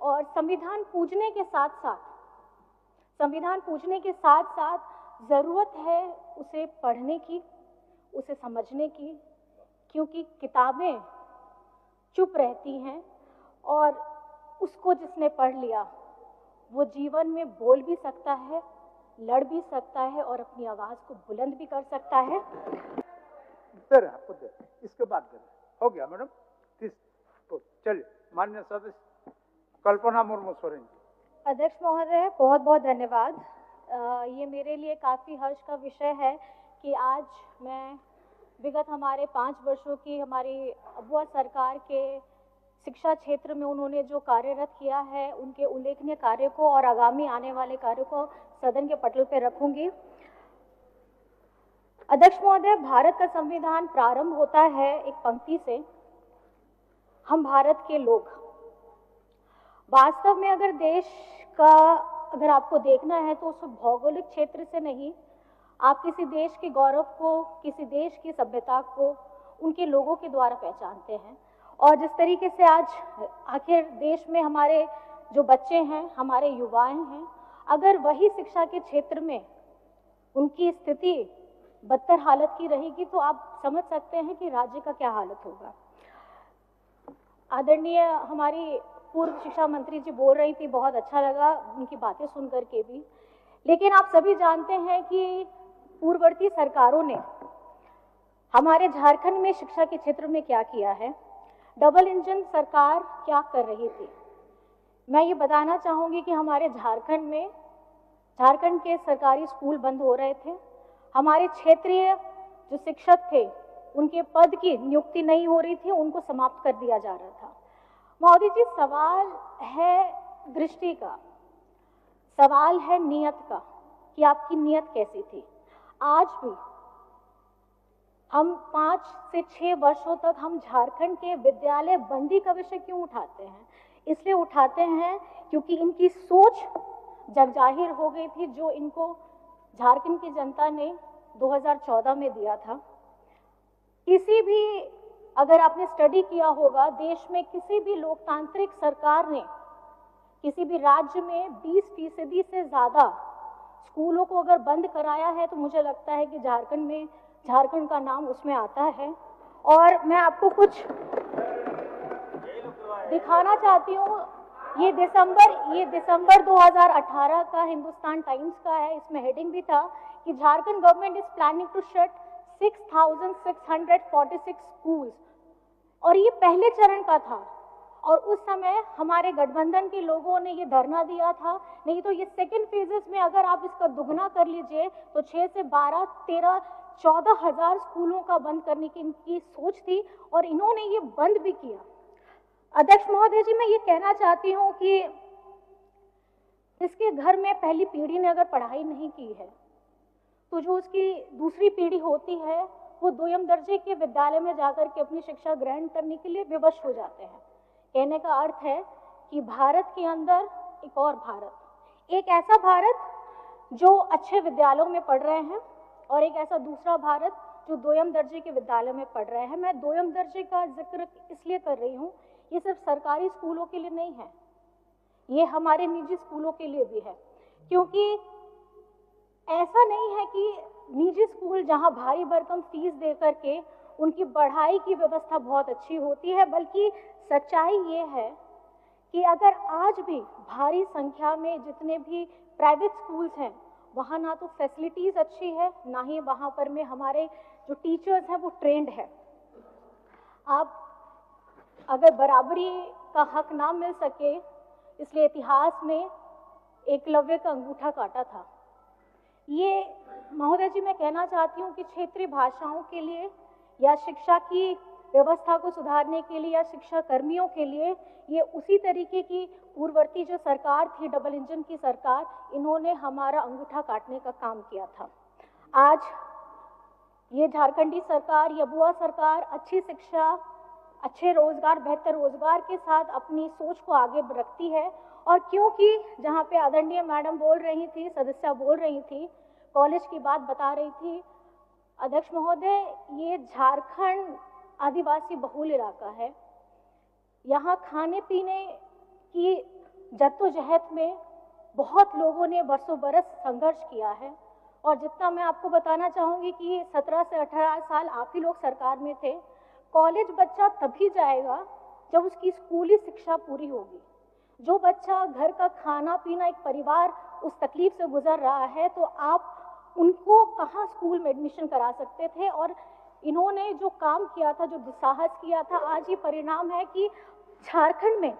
और संविधान पूजने के साथ ज़रूरत है उसे पढ़ने की, उसे समझने की, क्योंकि किताबें चुप रहती हैं और उसको जिसने पढ़ लिया वो जीवन में बोल भी सकता है, लड़ भी सकता है और अपनी आवाज़ को बुलंद भी कर सकता है। इसके बाद हो गया मैडम, तो चलिए माननीय सदस्य कल्पना मुर्मू सोरेन जी। अध्यक्ष महोदय, बहुत बहुत धन्यवाद। ये मेरे लिए काफ़ी हर्ष का विषय है कि आज मैं विगत हमारे 5 वर्षों की हमारी अबुआ सरकार के शिक्षा क्षेत्र में उन्होंने जो कार्यरत किया है, उनके उल्लेखनीय कार्य को और आगामी आने वाले कार्यों को सदन के पटल पर रखूंगी। अध्यक्ष महोदय, भारत का संविधान प्रारंभ होता है एक पंक्ति से, हम भारत के लोग। वास्तव में अगर देश का अगर आपको देखना है तो उस भौगोलिक क्षेत्र से नहीं, आप किसी देश के गौरव को, किसी देश की सभ्यता को उनके लोगों के द्वारा पहचानते हैं। और जिस तरीके से आज आखिर देश में हमारे जो बच्चे हैं, हमारे युवाएं हैं, अगर वही शिक्षा के क्षेत्र में उनकी स्थिति बदतर हालत की रहेगी तो आप समझ सकते हैं कि राज्य का क्या हालत होगा। आदरणीय हमारी पूर्व शिक्षा मंत्री जी बोल रही थी, बहुत अच्छा लगा उनकी बातें सुन करके भी। लेकिन आप सभी जानते हैं कि पूर्ववर्ती सरकारों ने हमारे झारखंड में शिक्षा के क्षेत्र में क्या किया है। डबल इंजन सरकार क्या कर रही थी। मैं ये बताना चाहूँगी कि हमारे झारखंड के सरकारी स्कूल बंद हो रहे थे। हमारे क्षेत्रीय जो शिक्षक थे उनके पद की नियुक्ति नहीं हो रही थी, उनको समाप्त कर दिया जा रहा था। महोदय जी, सवाल है दृष्टि का, सवाल है नियत का कि आपकी नियत कैसी थी। आज भी हम 5 से 6 वर्षों तक हम झारखंड के विद्यालय बंदी का विषय क्यों उठाते हैं? इसलिए उठाते हैं क्योंकि इनकी सोच जग जाहिर हो गई थी जो इनको झारखंड की जनता ने 2014 में दिया था। किसी भी अगर आपने स्टडी किया होगा, देश में किसी भी लोकतांत्रिक सरकार ने किसी भी राज्य में 20% से ज़्यादा स्कूलों को अगर बंद कराया है तो मुझे लगता है कि झारखंड का नाम उसमें आता है। और मैं आपको कुछ दिखाना चाहती हूँ। ये दिसंबर 2018 का हिंदुस्तान टाइम्स का है। इसमें हेडिंग भी था कि Jharkhand government is planning to shut 6,646 schools, और ये पहले चरण का था। और उस समय हमारे गठबंधन के लोगों ने ये धरना दिया था। नहीं तो ये सेकेंड फेजेस में अगर आप इसका दुगना कर लीजिए तो 6 से 12, 13, 14 हजार स्कूलों का बंद करने की इनकी सोच थी और इन्होंने ये बंद भी किया। अध्यक्ष महोदय जी, मैं ये कहना चाहती हूँ कि जिसके घर में पहली पीढ़ी ने अगर पढ़ाई नहीं की है तो जो उसकी दूसरी पीढ़ी होती है वो दोयम दर्जे के विद्यालय में जाकर के अपनी शिक्षा ग्रहण करने के लिए विवश हो जाते हैं। कहने का अर्थ है कि भारत के अंदर एक और भारत, एक ऐसा भारत जो अच्छे विद्यालयों में पढ़ रहे हैं और एक ऐसा दूसरा भारत जो दोयम दर्जे के विद्यालय में पढ़ रहे हैं। मैं दोयम दर्जे का जिक्र इसलिए कर रही हूँ, ये सिर्फ सरकारी स्कूलों के लिए नहीं है, ये हमारे निजी स्कूलों के लिए भी है। क्योंकि ऐसा नहीं है कि निजी स्कूल जहाँ भारी भरकम फीस दे करके उनकी पढ़ाई की व्यवस्था बहुत अच्छी होती है, बल्कि सच्चाई ये है कि अगर आज भी भारी संख्या में जितने भी प्राइवेट स्कूल्स हैं वहाँ ना तो फैसिलिटीज़ अच्छी है, ना ही वहाँ पर में हमारे जो टीचर्स हैं वो ट्रेंड है। आप अगर बराबरी का हक ना मिल सके, इसलिए इतिहास में एकलव्य का अंगूठा काटा था। ये महोदय जी मैं कहना चाहती हूँ कि क्षेत्रीय भाषाओं के लिए या शिक्षा की व्यवस्था को सुधारने के लिए या शिक्षा कर्मियों के लिए ये उसी तरीके की पूर्ववर्ती जो सरकार थी, डबल इंजन की सरकार, इन्होंने हमारा अंगूठा काटने का काम किया था। आज ये झारखंडी सरकार, ये बुआ सरकार अच्छी शिक्षा, अच्छे रोजगार, बेहतर रोजगार के साथ अपनी सोच को आगे रखती है। और क्योंकि जहाँ पे आदरणीय मैडम बोल रही थी, सदस्या बोल रही थी, कॉलेज की बात बता रही थी, अध्यक्ष महोदय, ये झारखंड आदिवासी बहुल इलाका है। यहाँ खाने पीने की जद्दोजहद में बहुत लोगों ने बरसों बरस संघर्ष किया है। और जितना मैं आपको बताना चाहूँगी कि 17 से 18 साल आप ही लोग सरकार में थे। कॉलेज बच्चा तभी जाएगा जब उसकी स्कूली शिक्षा पूरी होगी। जो बच्चा घर का खाना पीना, एक परिवार उस तकलीफ से गुजर रहा है, तो आप उनको कहाँ स्कूल में एडमिशन करा सकते थे। और इन्होंने जो काम किया था, जो दुस्साहस किया था, आज ये परिणाम है कि झारखंड में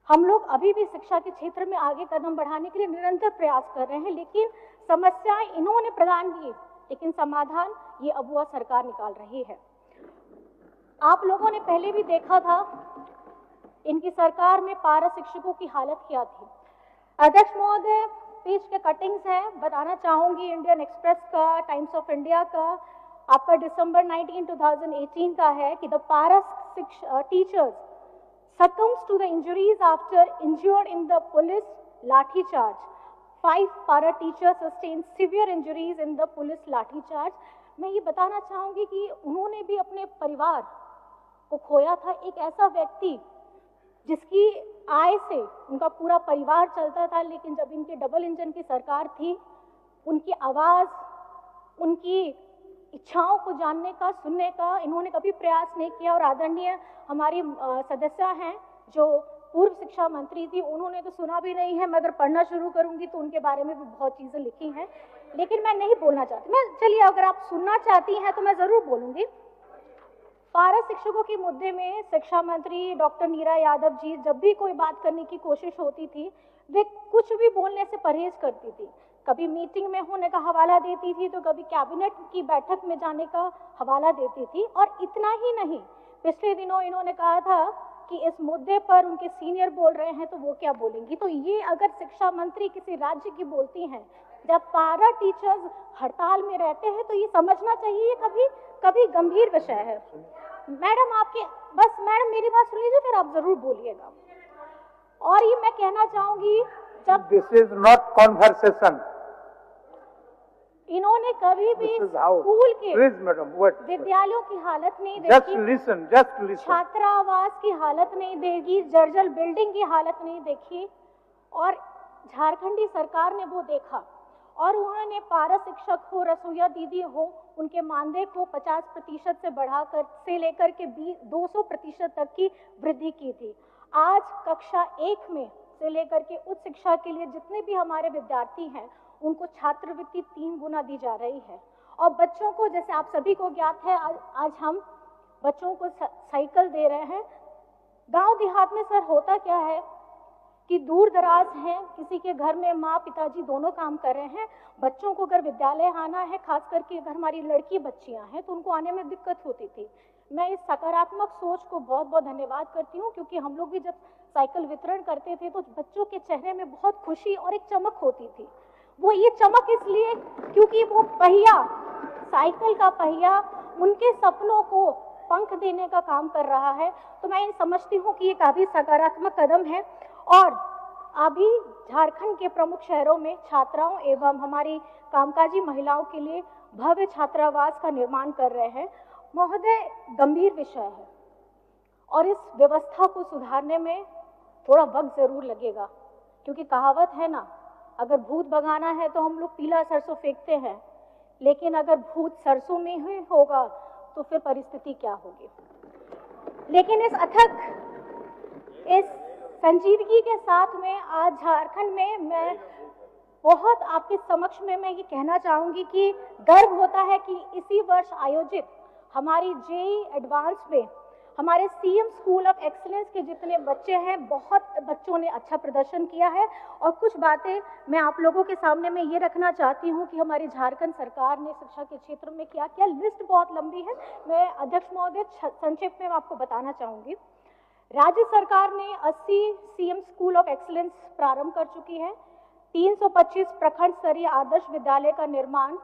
हम लोग अभी भी शिक्षा के क्षेत्र में आगे कदम बढ़ाने के लिए निरंतर प्रयास कर रहे हैं, लेकिन समस्याएं इन्होंने प्रदान की, लेकिन समाधान ये अबुआ सरकार निकाल रही है। आप लोगों ने पहले भी देखा था इनकी सरकार में पारा शिक्षकों की हालत क्या थी। अध्यक्ष महोदय, पेज के कटिंग्स हैं, बताना चाहूंगी इंडियन एक्सप्रेस का, टाइम्स ऑफ इंडिया का, आपका दिसंबर 19, 2018 का है कि द पारा teachers succumbs to the injuries after injured in the police lathi charge. 5 para teachers sustained severe injuries in the police lathi charge. मैं ये बताना चाहूंगी कि उन्होंने भी अपने परिवार को खोया था। एक ऐसा व्यक्ति जिसकी आय से उनका पूरा परिवार चलता था, लेकिन जब इनके डबल इंजन की सरकार थी, उनकी आवाज, उनकी इच्छाओं को जानने का, सुनने का इन्होंने कभी प्रयास नहीं किया। और आदरणीय हमारी सदस्य हैं जो पूर्व शिक्षा मंत्री थी, उन्होंने तो सुना भी नहीं है। मैं अगर पढ़ना शुरू करूंगी तो उनके बारे में भी बहुत चीजें लिखी हैं, लेकिन मैं नहीं बोलना चाहती। मैं चलिए, अगर आप सुनना चाहती हैं तो मैं जरूर बोलूंगी। पारा शिक्षकों के मुद्दे में शिक्षा मंत्री डॉक्टर नीरा यादव जी जब भी कोई बात करने की कोशिश होती थी, वे कुछ भी बोलने से परहेज करती थी। कभी मीटिंग में होने का हवाला देती थी, तो कभी कैबिनेट की बैठक में जाने का हवाला देती थी। और इतना ही नहीं, पिछले दिनों इन्होंने कहा था कि इस मुद्दे पर उनके सीनियर बोल रहे हैं तो वो क्या बोलेंगी। तो ये अगर शिक्षा मंत्री किसी राज्य की बोलती हैं, जब पारा टीचर्स हड़ताल में रहते हैं, तो ये समझना चाहिए कभी गंभीर विषय है। मैडम आपके बस मैडम मेरी बात सुन लीजिए, फिर आप जरूर बोलिएगा। और ये मैं कहना चाहूंगी, जब दिस इज नॉट कॉन्वर्सेशन, इन्होंने कभी भी स्कूल के विद्यालयों की हालत नहीं देखी, छात्रावास की हालत नहीं देखी, जर्जर बिल्डिंग की हालत नहीं देखी, और झारखंडी सरकार ने वो देखा। और उन्होंने पारा शिक्षक हो, रसोईया दीदी हो, उनके मानदेय को 50% से बढ़ाकर से लेकर के 200% तक की वृद्धि की थी। आज कक्षा 1 में से लेकर के उच्च शिक्षा के लिए जितने भी हमारे विद्यार्थी हैं, उनको छात्रवृत्ति 3 गुना दी जा रही है। और बच्चों को, जैसे आप सभी को ज्ञात है, आज हम बच्चों को साइकिल दे रहे हैं। गांव देहात में सर होता क्या है कि दूर दराज हैं, किसी के घर में माँ पिताजी दोनों काम कर रहे हैं, बच्चों को अगर विद्यालय आना है, खास करके अगर हमारी लड़की बच्चियां हैं, तो उनको आने में दिक्कत होती थी। मैं इस सकारात्मक सोच को बहुत बहुत धन्यवाद करती हूँ, क्योंकि हम लोग भी जब साइकिल वितरण करते थे तो बच्चों के चेहरे में बहुत खुशी और एक चमक होती थी। वो ये चमक इसलिए क्योंकि वो पहिया, साइकिल का पहिया, उनके सपनों को पंख देने का काम कर रहा है। तो मैं ये समझती हूँ कि ये काफी सकारात्मक कदम है। और अभी झारखंड के प्रमुख शहरों में छात्राओं एवं हमारी कामकाजी महिलाओं के लिए भव्य छात्रावास का निर्माण कर रहे हैं। महोदय, गंभीर विषय है और इस व्यवस्था को सुधारने में थोड़ा वक्त जरूर लगेगा, क्योंकि कहावत है ना, अगर भूत भगाना है तो हम लोग पीला सरसों फेंकते हैं, लेकिन अगर भूत सरसों में ही होगा तो फिर परिस्थिति क्या होगी। लेकिन इस संजीदगी के साथ में आज झारखंड में मैं बहुत आपके समक्ष में मैं ये कहना चाहूंगी कि गर्व होता है कि इसी वर्ष आयोजित हमारी जेईई एडवांस में हमारे सीएम स्कूल ऑफ एक्सीलेंस के जितने बच्चे हैं, बहुत बच्चों ने अच्छा प्रदर्शन किया है। और कुछ बातें मैं आप लोगों के सामने में ये रखना चाहती हूँ कि हमारी झारखंड सरकार ने शिक्षा के क्षेत्र में क्या किया। लिस्ट बहुत लंबी है, मैं अध्यक्ष महोदय संक्षेप में आपको बताना चाहूंगी। राज्य सरकार ने 80 सीएम स्कूल ऑफ एक्सीलेंस प्रारंभ कर चुकी है। 325 प्रखंड स्तरीय आदर्श विद्यालय का निर्माण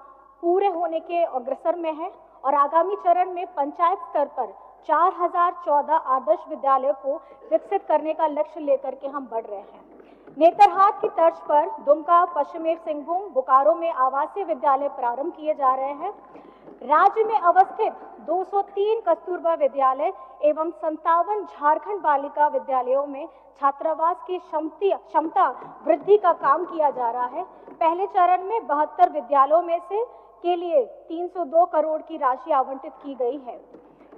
पूरे होने के अग्रसर में है और आगामी चरण में पंचायत स्तर पर 4014 आदर्श विद्यालय को विकसित करने का लक्ष्य लेकर के हम बढ़ रहे हैं। नेतरहाट की तर्ज पर दुमका, पश्चिमी सिंहभूम, बोकारो में आवासीय विद्यालय प्रारंभ किए जा रहे हैं। राज्य में अवस्थित 203 कस्तूरबा विद्यालय एवं 57 झारखंड बालिका विद्यालयों में छात्रावास की क्षमता वृद्धि का काम किया जा रहा है। पहले चरण में 72 विद्यालयों में से के लिए 302 करोड़ की राशि आवंटित की गई है।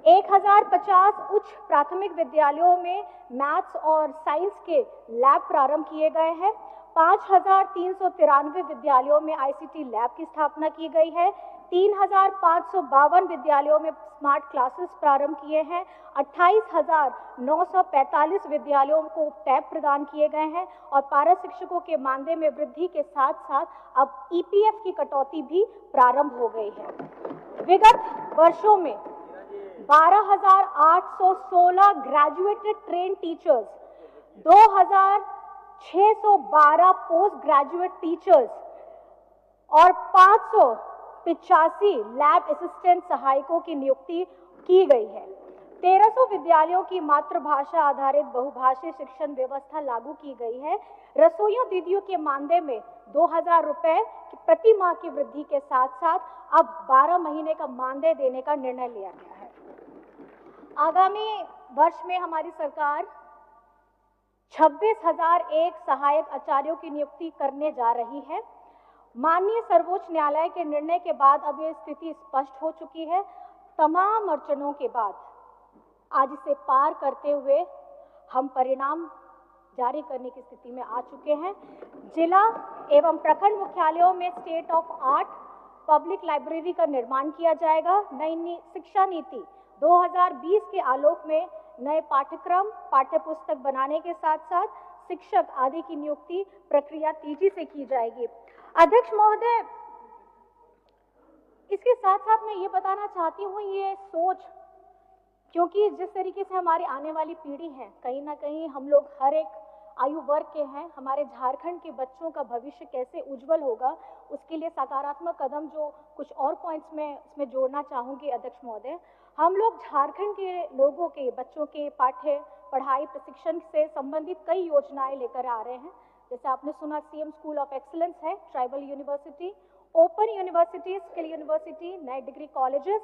1050 उच्च प्राथमिक विद्यालयों में मैथ्स और साइंस के लैब प्रारंभ किए गए हैं। 5393 विद्यालयों में आईसीटी लैब की स्थापना की गई है। 3552 विद्यालयों में स्मार्ट क्लासेस प्रारंभ किए हैं। 28,945 विद्यालयों को टैब प्रदान किए गए हैं और पारा शिक्षकों के मानदेय में वृद्धि के साथ साथ अब ईपीएफ की कटौती भी प्रारंभ हो गई है। विगत वर्षों में 12,816 graduated train teachers, 2,612 post graduate teachers और 585 लैब असिस्टेंट सहायकों की नियुक्ति की गई है। 1300 विद्यालयों की मातृभाषा आधारित बहुभाषी शिक्षण व्यवस्था लागू की गई है। रसोइयों दीदियों के मानदेय में 2000 रुपए प्रति माह की वृद्धि के साथ साथ अब 12 महीने का मानदेय देने का निर्णय लिया गया है। आगामी वर्ष में हमारी सरकार 26,001 सहायक आचार्यों की नियुक्ति करने जा रही है। माननीय सर्वोच्च न्यायालय के निर्णय के बाद अब यह स्थिति स्पष्ट हो चुकी है। तमाम अड़चनों के बाद आज इसे पार करते हुए हम परिणाम जारी करने की स्थिति में आ चुके हैं। जिला एवं प्रखंड मुख्यालयों में state of art public library का निर्माण किया जाएगा। नई शिक्षा नीति 2020 के आलोक में नए पाठ्यक्रम पाठ्यपुस्तक बनाने के साथ साथ शिक्षक आदि की नियुक्ति प्रक्रिया तेजी से की जाएगी। अध्यक्ष महोदय, इसके साथ साथ मैं ये बताना चाहती हूँ, ये सोच, क्योंकि जिस तरीके से हमारी आने वाली पीढ़ी है, कहीं ना कहीं हम लोग हर एक आयु वर्ग के हैं, हमारे झारखंड के बच्चों का भविष्य कैसे उज्जवल होगा, उसके लिए सकारात्मक कदम जो कुछ और पॉइंट्स में इसमें जोड़ना चाहूँगी अध्यक्ष महोदय। हम लोग झारखंड के लोगों के बच्चों के पढ़ाई प्रशिक्षण से संबंधित कई योजनाएं लेकर आ रहे हैं। जैसे आपने सुना सीएम स्कूल ऑफ एक्सीलेंस है, tribal university, open university, skill university, नए डिग्री कॉलेजेस,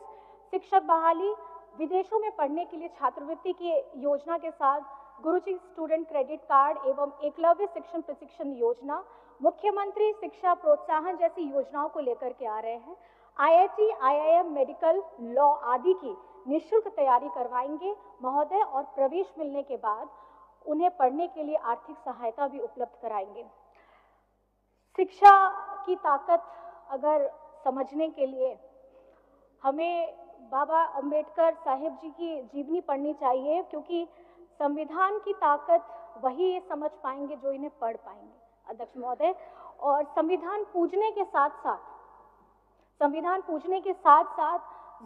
शिक्षक बहाली, विदेशों में पढ़ने के लिए छात्रवृत्ति की योजना के साथ गुरुजी स्टूडेंट क्रेडिट कार्ड एवं एकलव्य शिक्षण प्रशिक्षण योजना, मुख्यमंत्री शिक्षा प्रोत्साहन जैसी योजनाओं को लेकर के आ रहे हैं। आईआईटी, आईआईएम, मेडिकल, लॉ आदि की निःशुल्क तैयारी करवाएंगे महोदय और प्रवेश मिलने के बाद उन्हें पढ़ने के लिए आर्थिक सहायता भी उपलब्ध कराएंगे। शिक्षा की ताकत अगर समझने के लिए हमें बाबा अंबेडकर साहिब जी की जीवनी पढ़नी चाहिए, क्योंकि संविधान की ताकत वही समझ पाएंगे जो इन्हें पढ़ पाएंगे अध्यक्ष महोदय। और संविधान पूजने के साथ साथ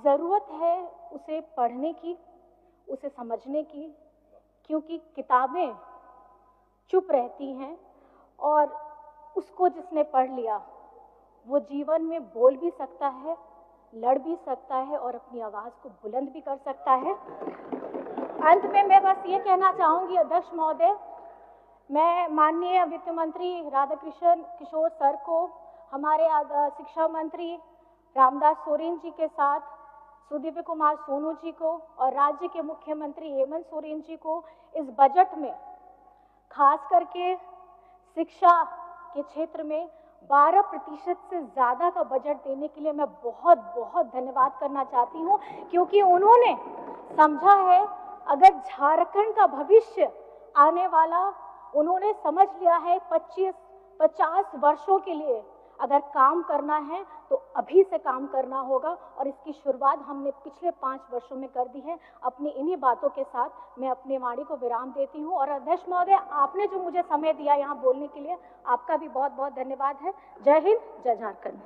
जरूरत है उसे पढ़ने की, उसे समझने की, क्योंकि किताबें चुप रहती हैं और उसको जिसने पढ़ लिया वो जीवन में बोल भी सकता है, लड़ भी सकता है और अपनी आवाज को बुलंद भी कर सकता है। अंत में मैं बस ये कहना चाहूंगी अध्यक्ष महोदय, मैं माननीय वित्त मंत्री राधाकृष्ण किशोर सर को, हमारे शिक्षा मंत्री रामदास सोरेन जी के साथ सुदीव्य कुमार सोनू जी को और राज्य के मुख्यमंत्री हेमंत सोरेन जी को इस बजट में खास करके शिक्षा के क्षेत्र में 12% से ज्यादा का बजट देने के लिए मैं बहुत बहुत धन्यवाद करना चाहती हूँ, क्योंकि उन्होंने समझा है अगर झारखंड का भविष्य आने वाला, उन्होंने समझ लिया है 25-50 वर्षों के लिए अगर काम करना है तो अभी से काम करना होगा और इसकी शुरुआत हमने पिछले 5 वर्षों में कर दी है। अपनी इन्हीं बातों के साथ मैं अपनी वाणी को विराम देती हूँ और अध्यक्ष महोदय, आपने जो मुझे समय दिया यहाँ बोलने के लिए, आपका भी बहुत बहुत धन्यवाद है। जय हिंद, जय झारखंड।